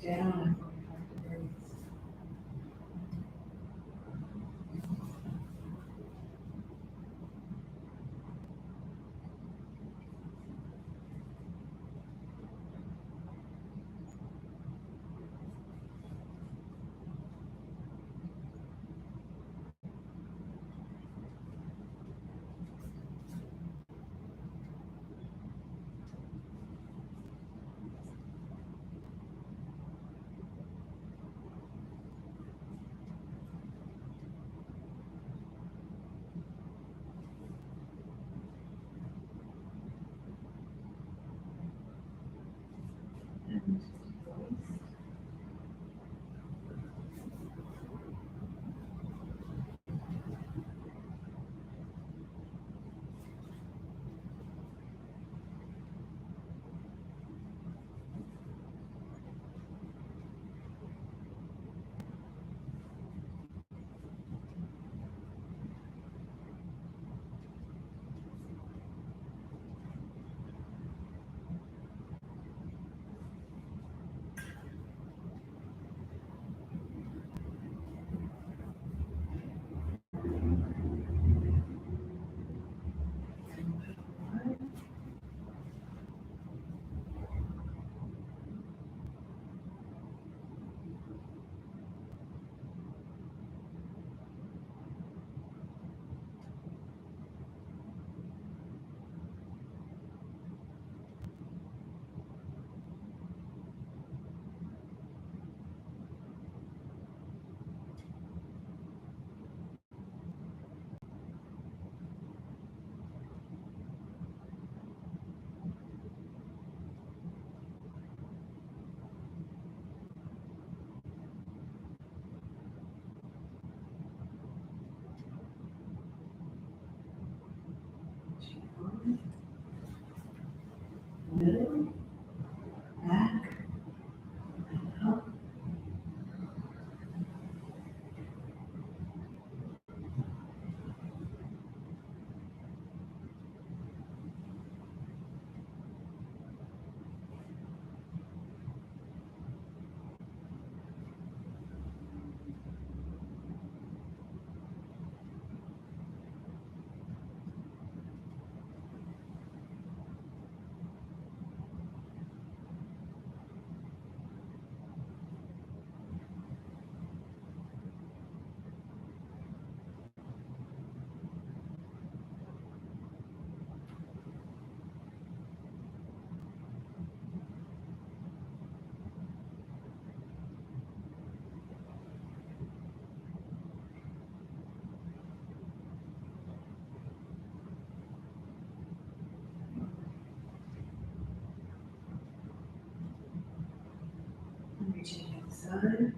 Down. Middle, back, up. Reaching inside.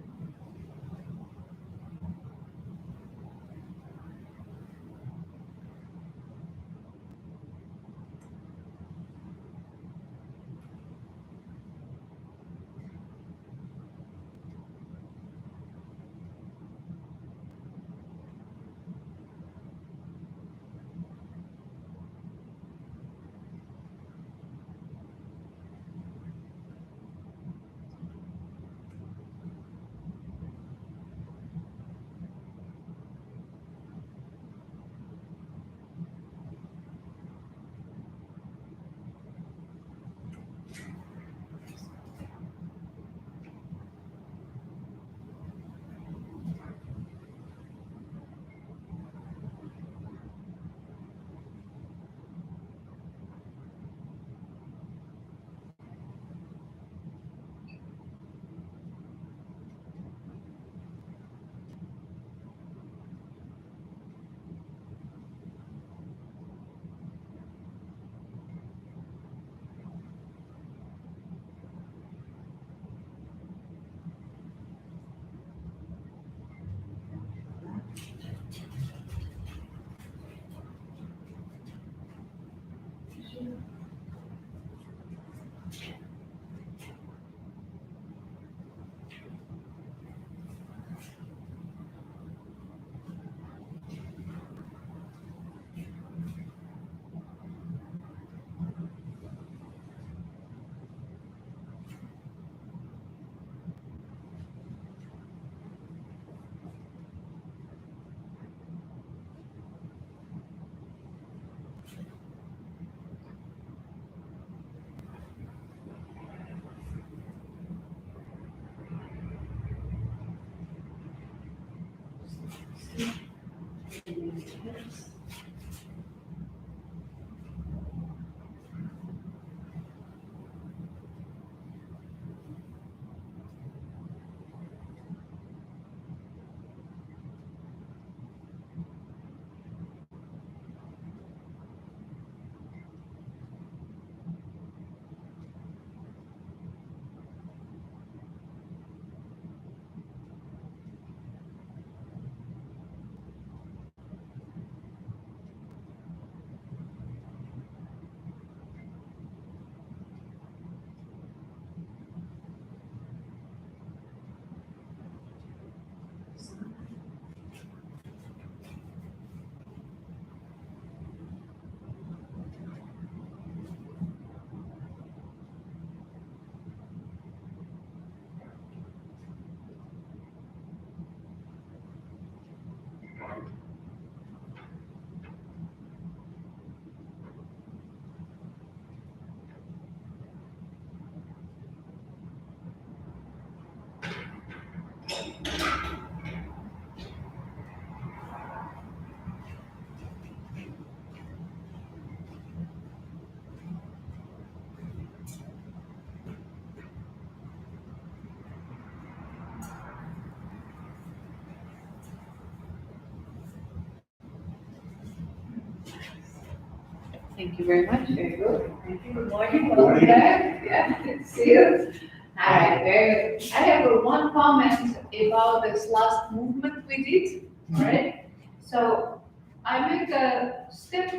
Thank you very much. Very good. Thank you. Good morning. Welcome back. Yeah, good to see you. Hi. Very good. I have one comment about this last movement we did. Right? So I make a step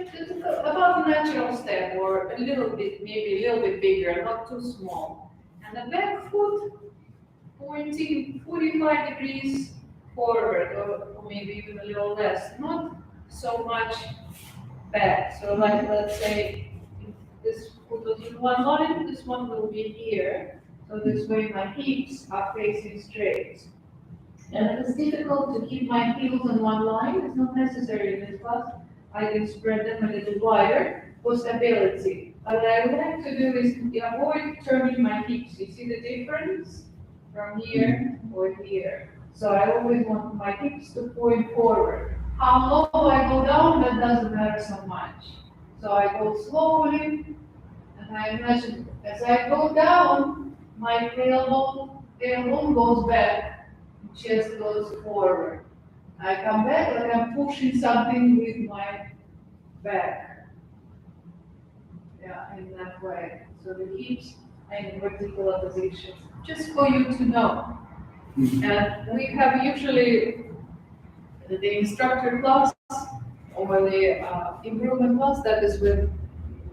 about a natural step or a little bit, maybe a little bit bigger, not too small. And the back foot pointing 45 degrees forward or maybe even a little less. Not so much back. So like let's say if this foot was in one line, this one will be here. So this way my hips are facing straight. And if it's difficult to keep my heels in one line, it's not necessary in this class. I can spread them a little wider for stability. What I would like to do is avoid turning my hips. You see the difference from here or here. So I always want my hips to point forward. How low I go down, that doesn't matter so much. So I go slowly, and I imagine as I go down, my tailbone goes back, chest goes forward. I come back like I'm pushing something with my back. Yeah, in that way. So the hips are in vertical position. Just for you to know. And we have usually the instructor class or the improvement class, that is when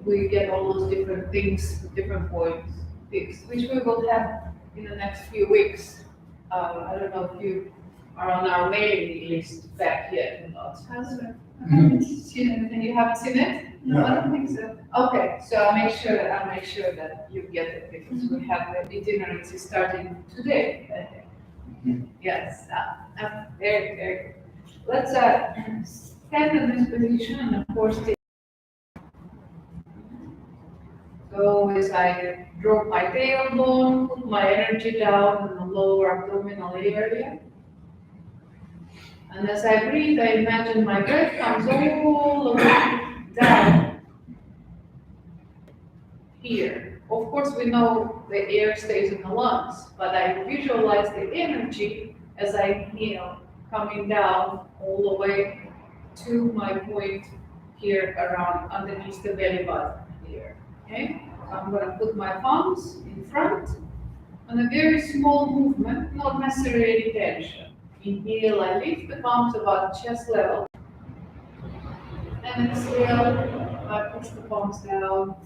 we get all those different things, different points fixed, which we will have in the next few weeks. I don't know if you are on our mailing list back yet or not. I haven't seen anything. You haven't seen it? No, I don't think so. Okay, so I'll make sure that you get it because we have the itineraries starting today, I think. Yes, very, very good. Let's stand in this position and of course take. So as I drop my tailbone, put my energy down in the lower abdominal area. And as I breathe, I imagine my breath comes all the way down here. Of course, we know the air stays in the lungs, but I visualize the energy as I inhale coming down all the way to my point here around underneath the belly button here. Okay? So I'm going to put my palms in front and a very small movement, not necessarily any tension. Inhale, I lift the palms about chest level. And exhale, I push the palms down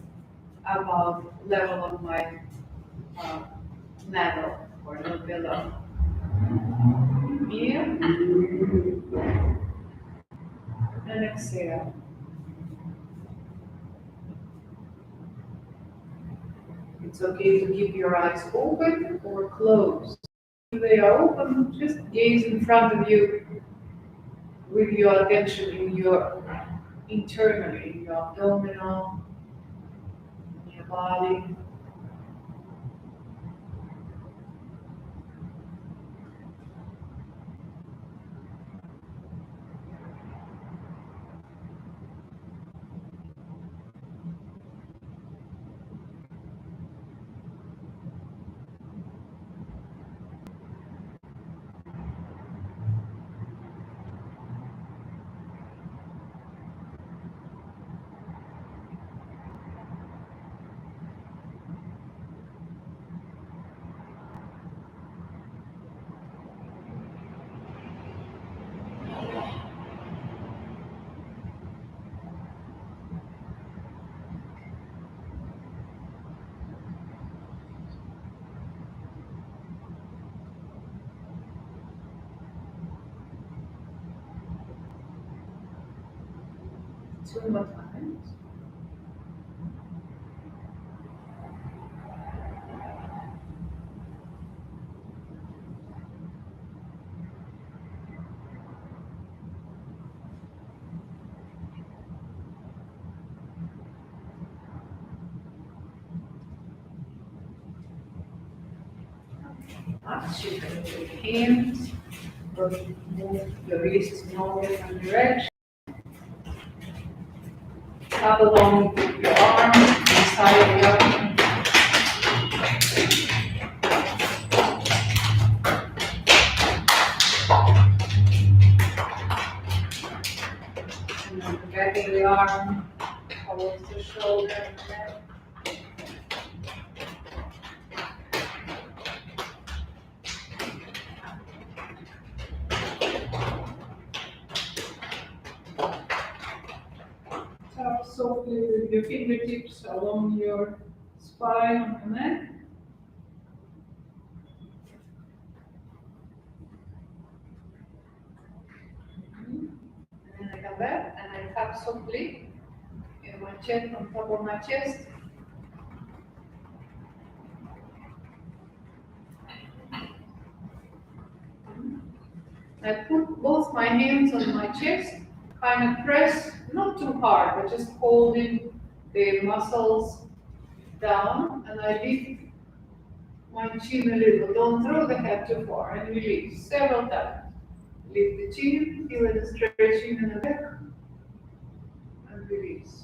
about level of my navel or the below. Inhale and exhale. It's okay to keep your eyes open or closed. If they are open, just gaze in front of you with your attention in your internally, in your abdominal, in your body. Two more times. Relax, you can move your hands, or move your wrists in all different directions. Tap along your arms, inside of the arm. And then the back of the arm, towards the shoulder and neck. Tap softly with your fingertips along your spine and the neck. And then I come back and I tap softly in my chest, on top of my chest. I put both my hands on my chest, kind of press, not too hard, but just holding the muscles down, and I lift my chin a little. Don't throw the head too far, and release several times. Lift the chin, feel the stretching in the back, and release.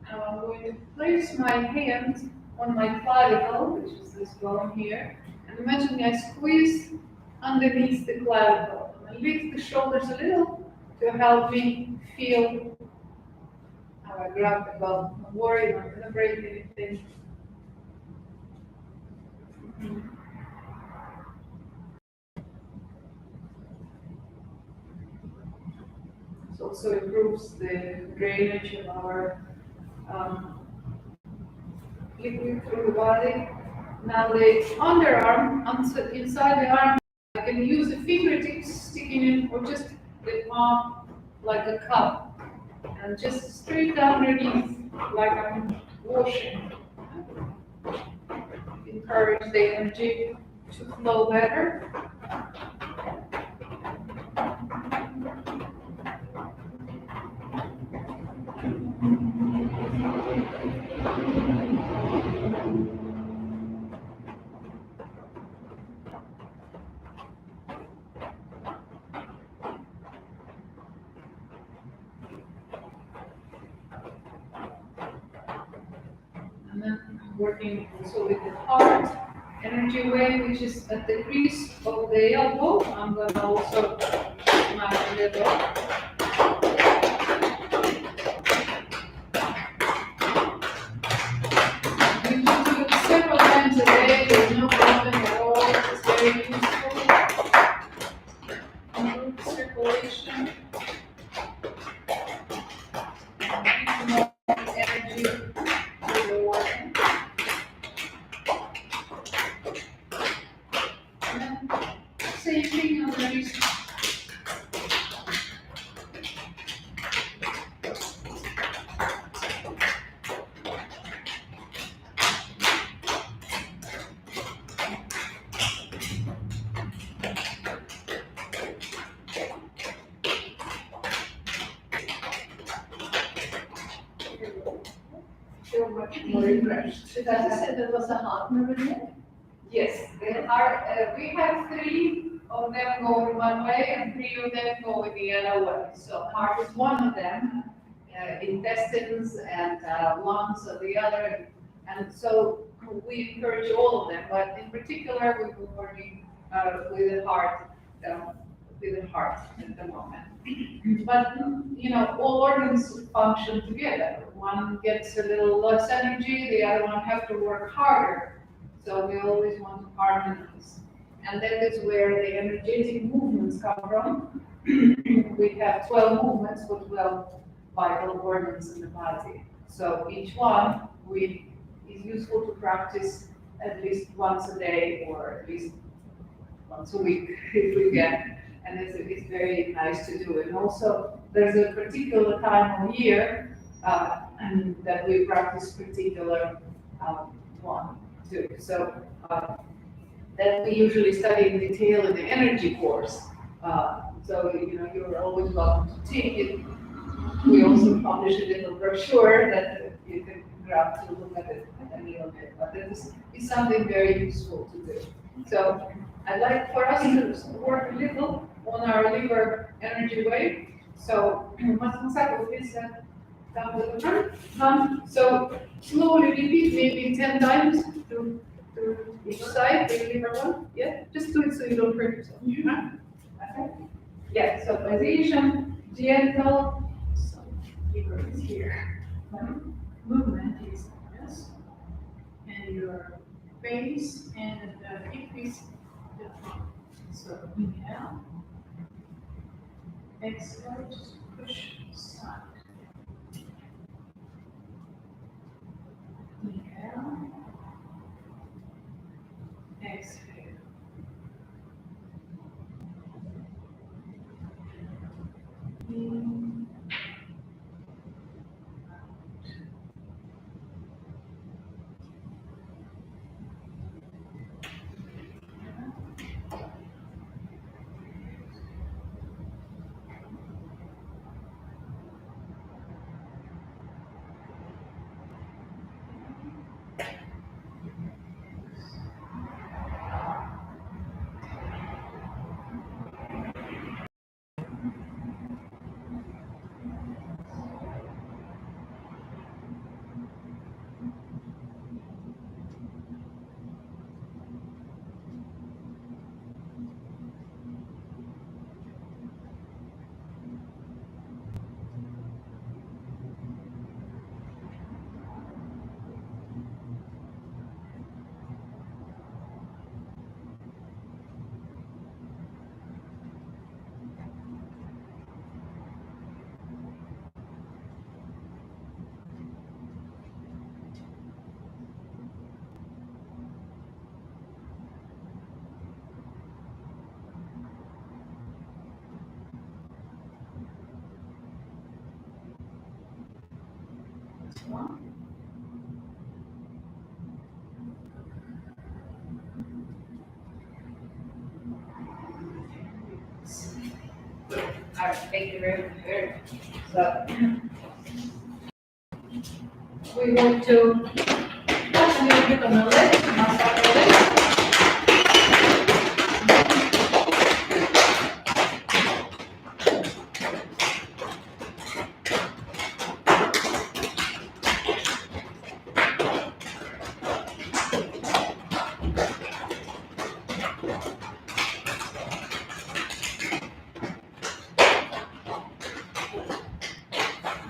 Now I'm going to place my hand on my clavicle, which is this bone here, and imagine I squeeze underneath the clavicle. And lift the shoulders a little to help me feel how I grab the bone. Don't worry, I'm not going to break anything. It also improves the drainage of our liquid through the body. Now the underarm, inside the arm, I can use the fingertips sticking in or just the palm like a cup. And just straight underneath like I'm washing. Encourage the energy to flow better. And then working also with the heart energy wave, which is at the crease of the elbow. I'm going to also smash a little. You can do it several times a day. There's no problem at all. It's very useful. Improve circulation. More energy to the organ. And then same thing on the wrist. Feel much more refreshed. Because you said there was a heart meridian? Yes, there are, we have 3 of them going one way and 3 of them going the other way. So heart is one of them, intestines and lungs are the other. And so we encourage all of them, but in particular, we were working with the heart at the moment. But, you know, all organs function together. One gets a little less energy, the other one have to work harder. So we always want to harmonize. And that is where the energetic movements come from. We have 12 movements for 12 vital organs in the body. So each one is useful to practice at least once a day or at least once a week if we can. And it's very nice to do. And also, there's a particular time of year and that we practice particular one too. So that we usually study in detail in the energy course. So you know, you're always welcome to take it. We also publish a little brochure that you can graph to look at it a little bit, but it's something very useful to do. So I'd like for us to work a little on our liver energy wave. So, Masako, please come to the front. So slowly repeat maybe 10 times to each side, the liver one. Yeah, just do it so you don't hurt yourself. Okay. Yeah, so position, gentle. So liver is here. Movement is this, and your face and the increase the front. So inhale, exhale, just push side. Inhale, exhale. In, one. All right, thank you very much. So we want to touch a little bit on the leg, massage the leg.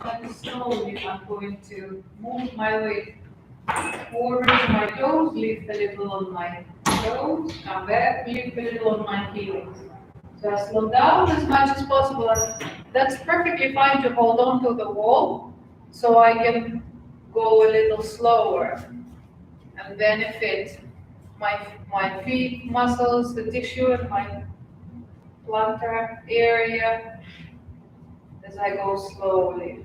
Then slowly I'm going to move my weight forward to my toes, lift a little on my toes, come back, lift a little on my heels. So I slow down as much as possible. And that's perfectly fine to hold on to the wall, so I can go a little slower and benefit my feet muscles, the tissue in my plantar area as I go slowly.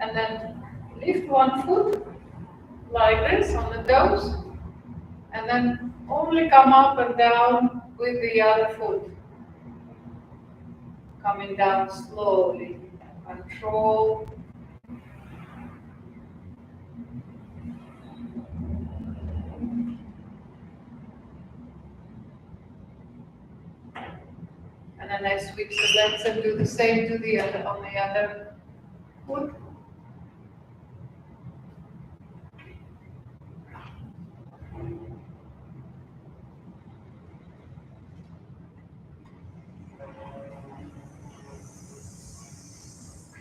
And then lift one foot like this on the toes, and then only come up and down with the other foot. Coming down slowly. Control. And then I switch the legs and do the same to the other on the other foot.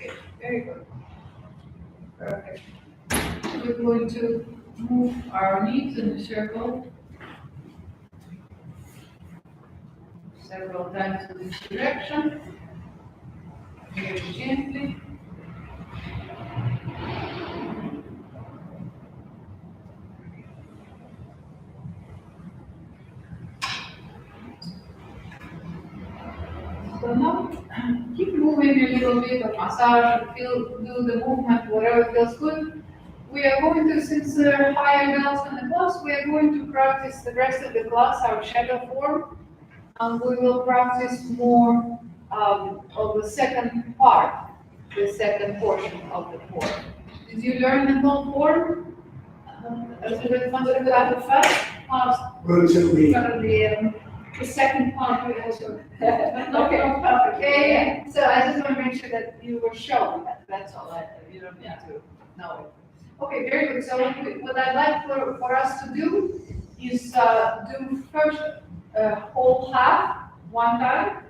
Okay, very good. Perfect. We're going to move our knees in a circle several times in this direction. Very gently. So now keep moving a little bit of massage, do the movement, whatever feels good. we are going to, since there are higher adults in the class, we are going to practice the rest of the class, our shadow form. We will practice more of the second part, the second portion of the form. Did you learn the whole form? A little bit faster than the first part. Relatively. The second part we also. Not Okay. perfect. Yeah. So I just want to make sure that you were shown that, that's all, you don't need to know it. Okay, very good. So what I'd like for us to do is do first whole half, one time,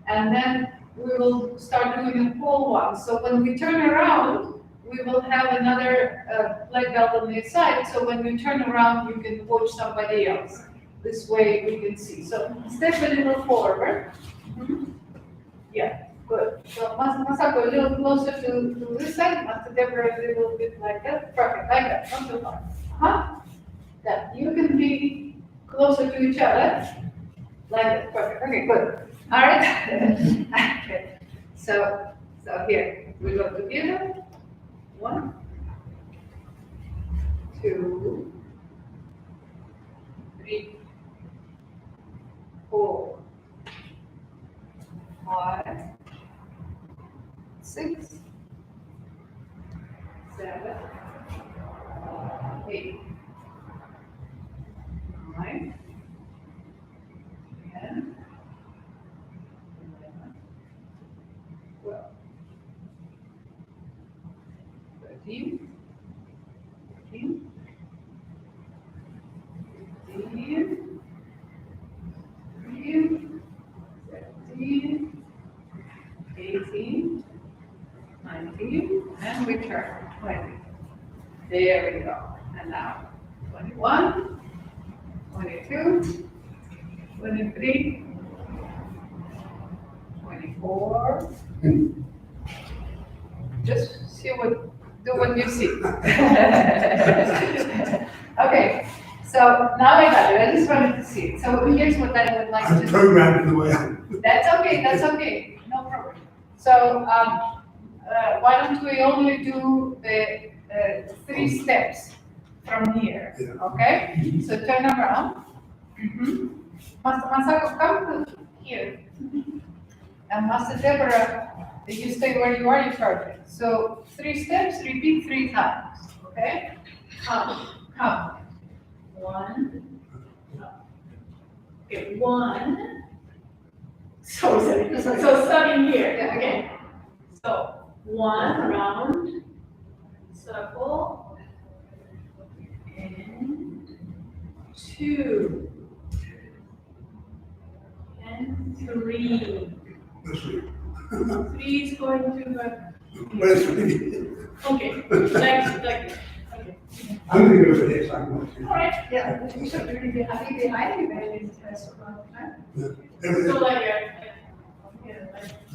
and then we will start doing a whole one. So when we turn around, we will have another black belt on the side. So when you turn around, you can coach somebody else. This way we can see. So step a little forward. Yeah, good. So Masako a little closer to this side, Master Deborah a little bit like that. Perfect, like that, not too far. That you can be closer to each other. Like that, perfect. Okay, good. All right. Okay. So here we go together. 1, 2, 3, 4, 5, 6, 7, 8, 9, 10, 11, 12, 13, 14, 15, 16, 17, 18, 19, and we turn 20. There we go. And now 21, 22, 23, 24. Just see do what you see. Okay, so now I got it. I just wanted to see it. So here's what I would like to I'm do. programmed the way I'm. That's okay, no problem. So, why don't we only do the 3 steps from here, Yeah. okay? So turn around. Master Masako, come to here. And Master Deborah, if you stay where you are, you're perfect. So 3 steps, repeat 3 times, okay? Come. 1. Okay, 1. So starting here, Yeah. okay. So 1 round, circle, and 2, and 3. This week. 3 is going to, This week. okay, like, okay. I'm gonna go for this, I'm going to. All right, Yeah, you should really be happy behind you, very interesting, right? so Everything. like,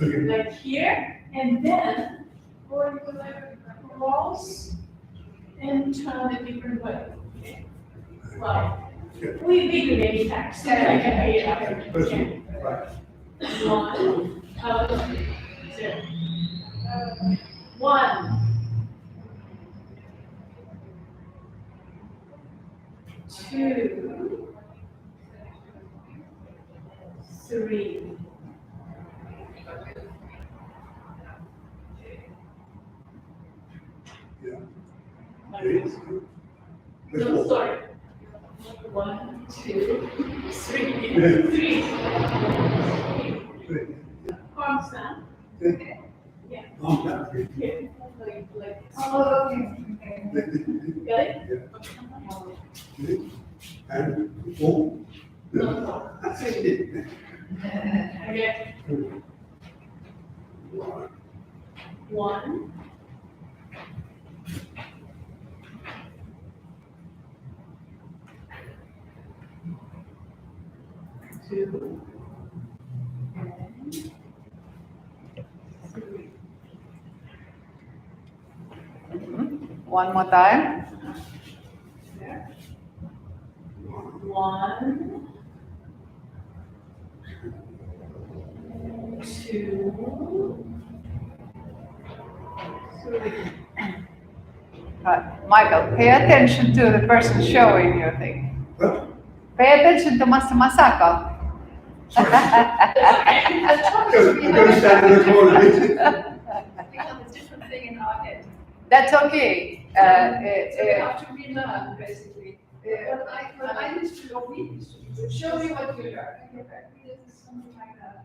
Okay. like here, and then going to like cross and turn a different way. Okay. Well, Yeah. we do many times. So I can pay it up. This Okay. week, right. 1, 0. 1, 2, 3. Yeah. Like this. This No, wall. sorry. 1, 2, 3. 3. Arms down. Okay. Yeah. Arm down. Yeah. Like this. Oh, okay. Got it? Yeah. And four. No, 3. Okay. 1. 2. And 3. One more time. There. 1, 2, 3. Cut. Michael, pay attention to the person showing your thing. What? Pay attention to Master Masako. The choice we I'm gonna stand in the corner. we have a different thing in our head. That's okay. So we have to relearn, basically. But I used to, or we used to. Show me what you learned. Okay, but we did something like that.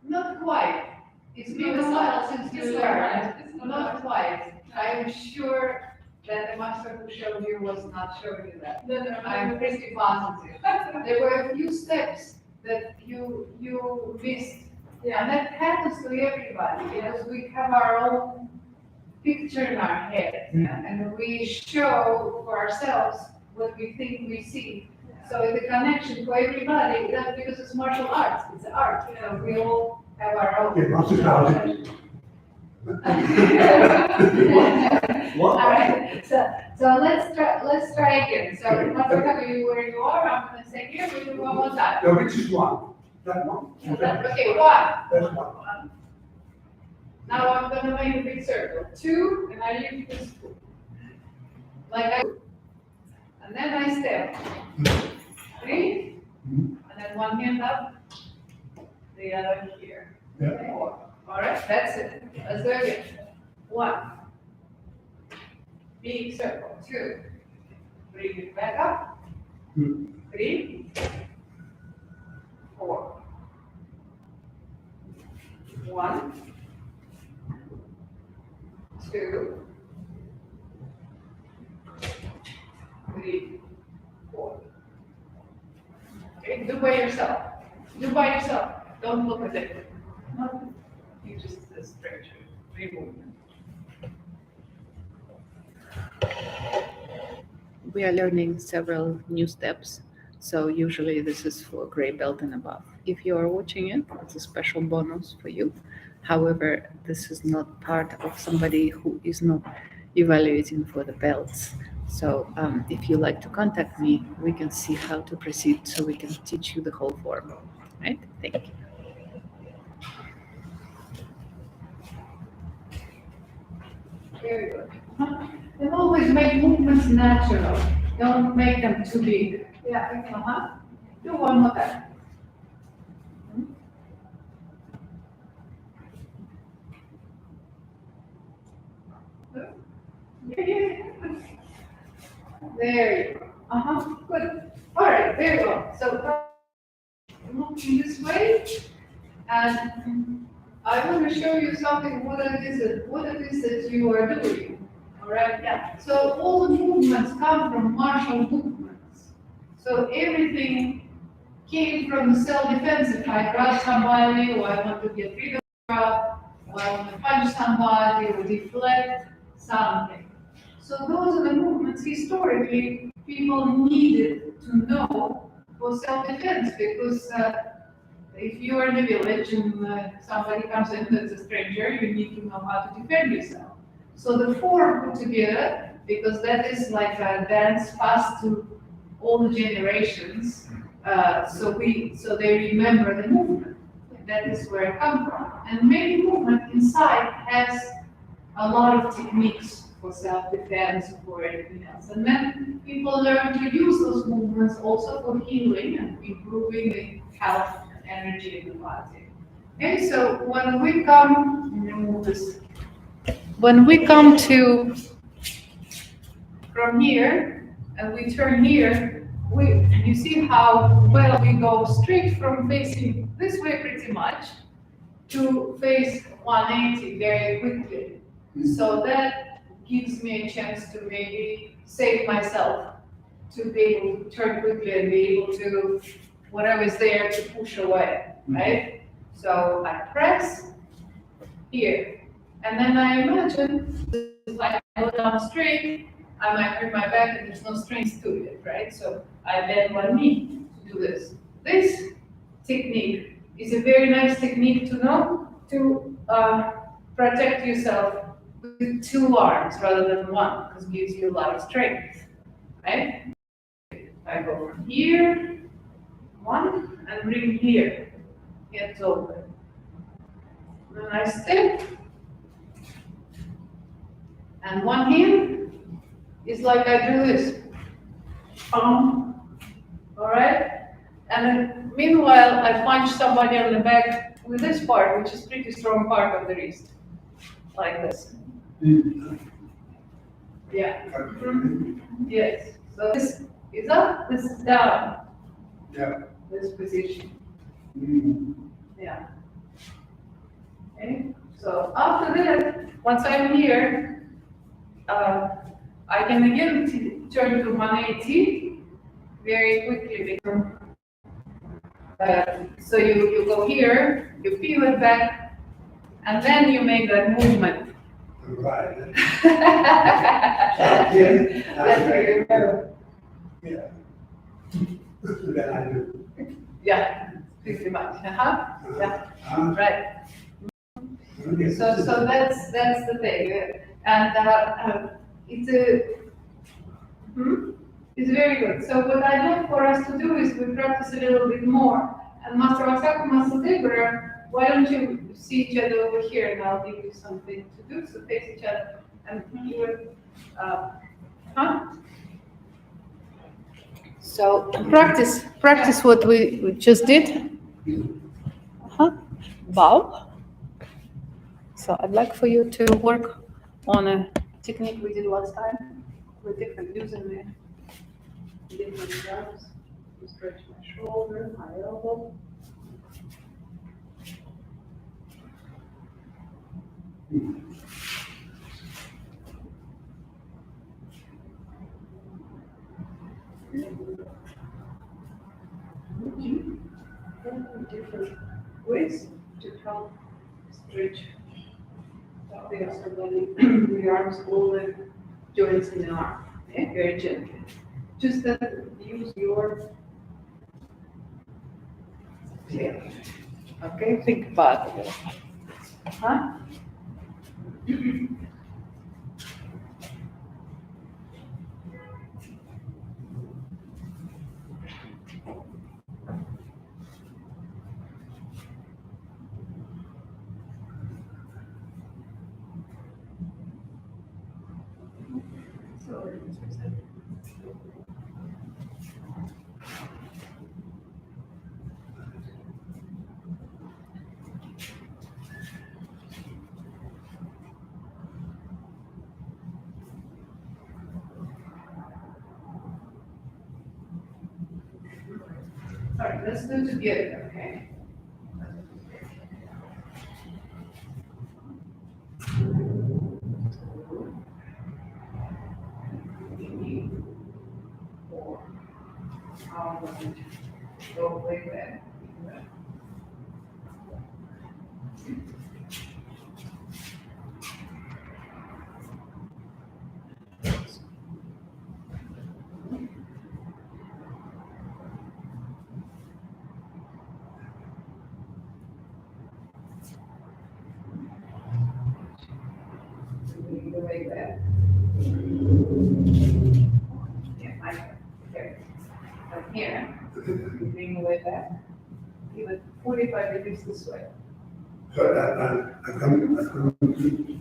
Not quite. It's been a while since you learned. Not quite. I'm sure that the master who showed you was not showing you that. No, I'm pretty positive. There were a few steps that you missed. And that happens to everybody, because we have our own picture in our head, and we show for ourselves what we think we see. So the connection for everybody, that's because it's martial arts, it's art, we all have our own. Yeah, lots of knowledge. All right, so let's try again. So Master Kaku, you where you are, I'm gonna say here, we do one more time. No, which is one? That one? Okay, one. That's one. Now I'm gonna make a big circle. Two, and I leave this two. Like I, and then I step. Three, and then one hand up, the other here. Yeah. Four. All right, that's it. Let's do it again. One. Big circle. Two. Bring it back up. Three. Four. One. Two. Three. Four. Okay, do by yourself. Do by yourself. Don't look at it. No, you just stretch it. Remove it. We are learning several new steps, so usually this is for gray belt and above. If you are watching it, it's a special bonus for you. However, this is not part of somebody who is not evaluating for the belts. So if you like to contact me, we can see how to proceed so we can teach you the whole form. Right? Thank you. Very good. And always make movements natural. Don't make them too big. Yeah. Do one more time. There you go. Good. All right, very well. So looking this way, and I want to show you something, what it is that you are doing. All right, yeah. So all the movements come from martial movements. So everything came from the self-defense. If I grab somebody, or I want to get rid of grab, or I want to punch somebody, or deflect something. So those are the movements historically people needed to know for self-defense, because if you are in a village and somebody comes in that's a stranger, you need to know how to defend yourself. So the four put together, because that is like a dance passed to all the generations, so they remember the movement. That is where it comes from. And many movement inside has a lot of techniques for self-defense, for anything else. And then people learn to use those movements also for healing and improving the health and energy in the body. Okay, so when we come to from here and we turn here, you see how well we go straight from facing this way pretty much to face 180 very quickly. So that gives me a chance to maybe save myself, to be able to turn quickly and be able to, whatever is there, to push away, right? So I press here, and then I imagine if I go down straight, I might hurt my back and there's no strength to it, right? So I bend one knee to do this. This technique is a very nice technique to know to protect yourself with two arms rather than one, because it gives you a lot of strength, right? I go from here, one, and bring here, hands open. Then I step. And one hand is like I do this. All right? And then meanwhile, I punch somebody on the back with this part, which is pretty strong part of the wrist. Like this. Yeah. Yes. So this is up, this is down. Yeah. This position. Yeah. Okay. So after that, once I'm here, I can again turn to 180 very quickly. So you go here, you pivot back, and then you make that movement. Right. That's very good. Yeah. That I do. Yeah, pretty much. Yeah, right. Okay. So that's the thing, and it's very good. So what I'd like for us to do is we practice a little bit more. And Master Asako, Master Deborah, why don't you see each other over here, and I'll give you something to do. So face each other, and you will, So practice what we just did. Bow. So I'd like for you to work on a technique we did last time with different using the different jobs. Stretch my shoulder, my elbow. different ways to help stretch the upper body, the arms, all the joints in the arm, okay? Very gently. Just use your tail. Okay, think about it. Huh? All right, let's do it together, okay? Go way back. Go way back. Yeah, here. From here, you bring the way back. Even 45 degrees this way. So I come,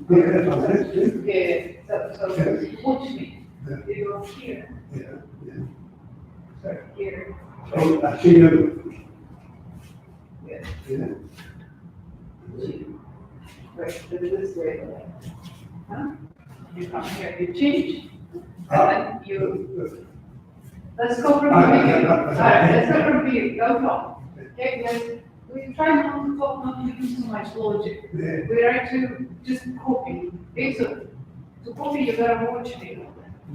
yeah, I'm listening. Yeah, so watch me. Yeah. You go here, Yeah, yeah. sorry, here. So I see them, Yeah. yeah. Right, do it this way. Huh? You come here, you change, Ah. and then you, let's go from here. All right, let's go from here, go top. Okay, guys, we try not to talk, not to use too much logic. Yeah. We try to just copy. Okay, so to copy, you gotta watch me.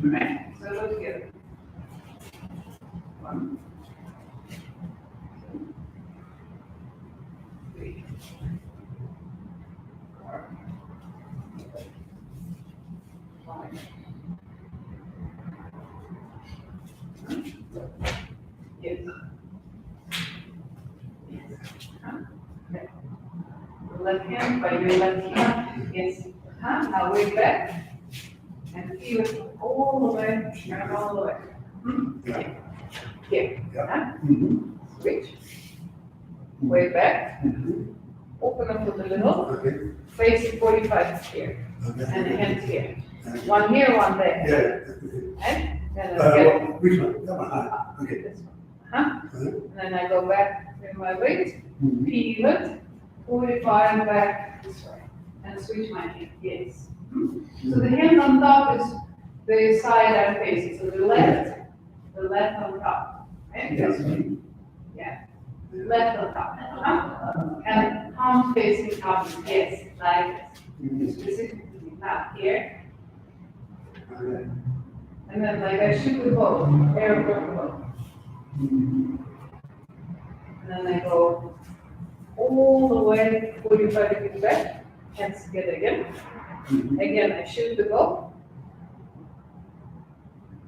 Right, so go together. 1, 2, 3, 4, 5. Yes. Okay. Left hand by your left hand. Yes. Now way back. And feel it all the way, and all the way. Yeah. Here. Yeah. Huh? Mhm. Switch. Way back. Mhm. open up a little, Okay, facing 45 here, okay. and the hands here. Okay. One here, one there, Yeah, okay. right? Then I get Which one? That one, okay. this one, huh? Uh-huh. And then I go back with my weight, Mhm. pivot, 45 and back this way, and switch my hand, yes. So the hand on top is the side I'm facing, so the left on top, right? Yes. Yeah, left on top, and palm facing up, yes, like this, specifically not here. Okay. And then like I shoot the bow, airborne bow. Mhm. And then I go all the way 45 degrees back, hands together again. Mhm. Again, I shoot the bow.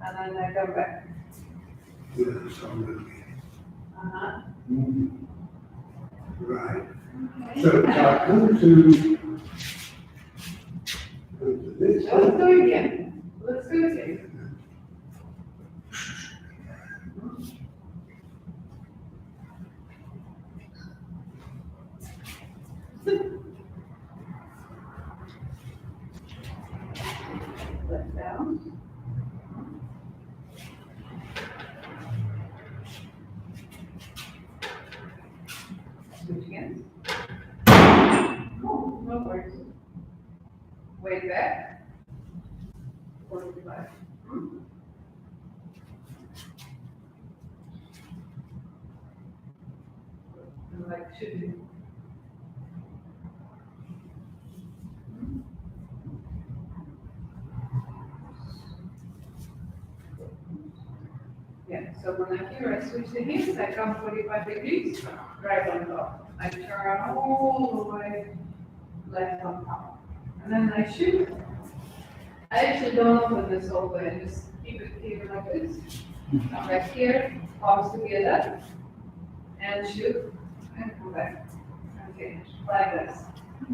And then I come back. Yeah, so, Uh-huh. mhm. Right. So I come to this. Let's do it again. Let's do it again. Left down. Switch again. No, no worries. Way back. 45. And like shooting. Yeah, so when I hear I switch the hands, I come 45 degrees, right on top. I turn all the way left on top. And then I shoot. I actually don't open this all the way, I just keep it here like this. Come back here, palms together, and shoot, and come back. Okay, like this.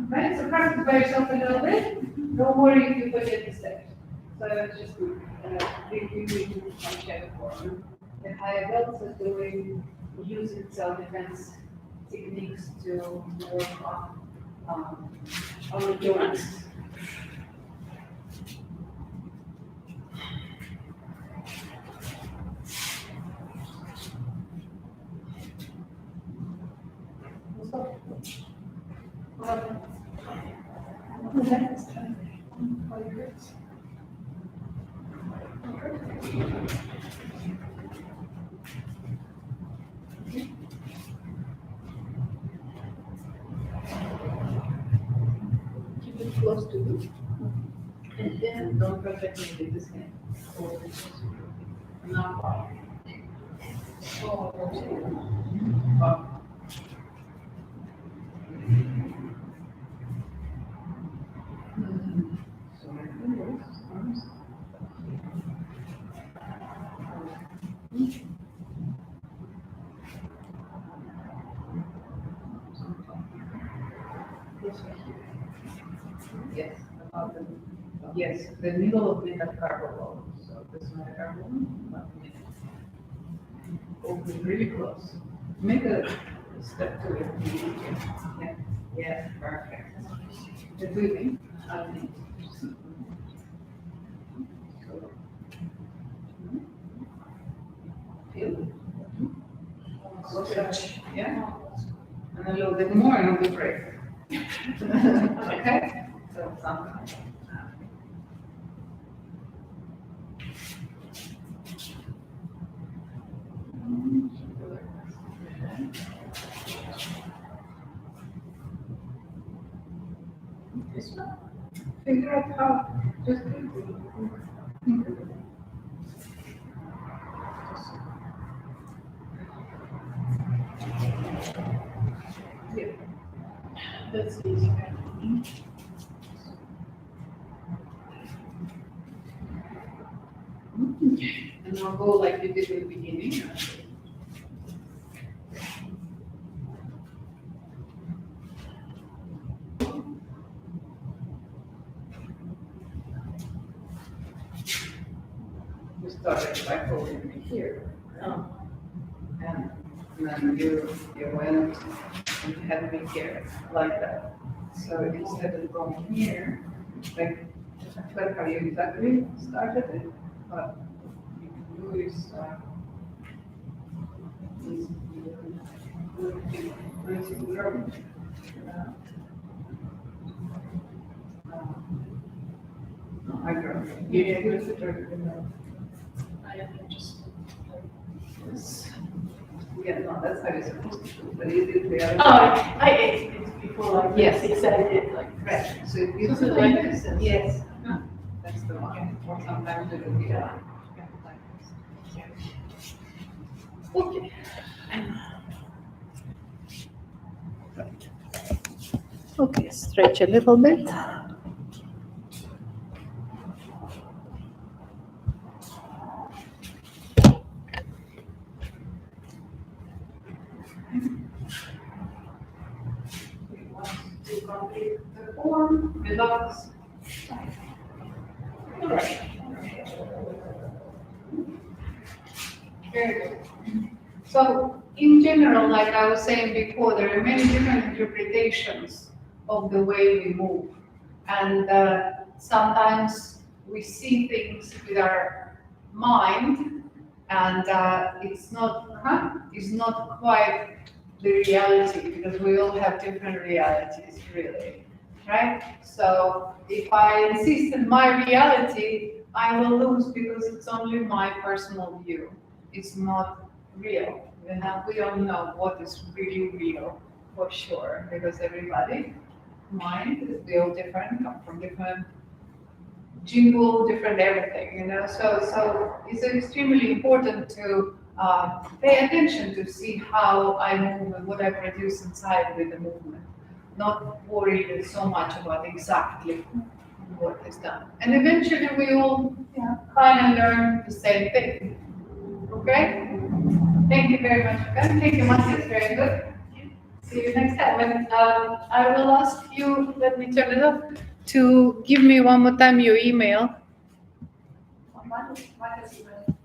Right, so practice by yourself a little bit. Don't worry if you forget the steps. So it's just we check for the higher belts are doing using self-defense techniques to work on endurance. Keep it close to you. And then don't forget to do this hand. Now, up. So my fingers, arms. This way. Yes, about the, yes, the middle of metacarpal, so this metacarpal, about the middle. Open really close. Make a step to it. Yeah, yeah, perfect. The breathing, I think. Feel it. Stretch, yeah. And a little bit more and it'll be break. Okay? So something like that. Figure out how, just. Yeah. That's easy. And I'll go like you did in the beginning. We started by holding it here. And and then you went and had me here, like that. So instead of going here, like how you exactly started it, but you can do is, I grow. You didn't use it or I am just. yeah, no, that's how you're supposed to do, but it is the other. Oh, I ate it before, like, Yes. yes, I did, like. Right, so if you So do it's like like this, this. yes, that's the one, or sometimes it will be like this. Okay. Right. Okay, stretch a little bit. To complete the form, relax. All right. Very good. So in general, like I was saying before, there are many different interpretations of the way we move. And sometimes we see things with our mind and it's not quite the reality because we all have different realities really, right? So if I insist on my reality, I will lose because it's only my personal view. It's not real. We don't know what is really real for sure because everybody mind is built different, come from different jingle, different everything, So it's extremely important to pay attention to see how I move and what I produce inside with the movement. Not worry so much about exactly what is done. And eventually we all kind of learn the same thing. Okay? Thank you very much for coming. Thank you, Masi. It's very good. See you next time. And I will ask you, let me turn it off, to give me one more time your email. Mine is email.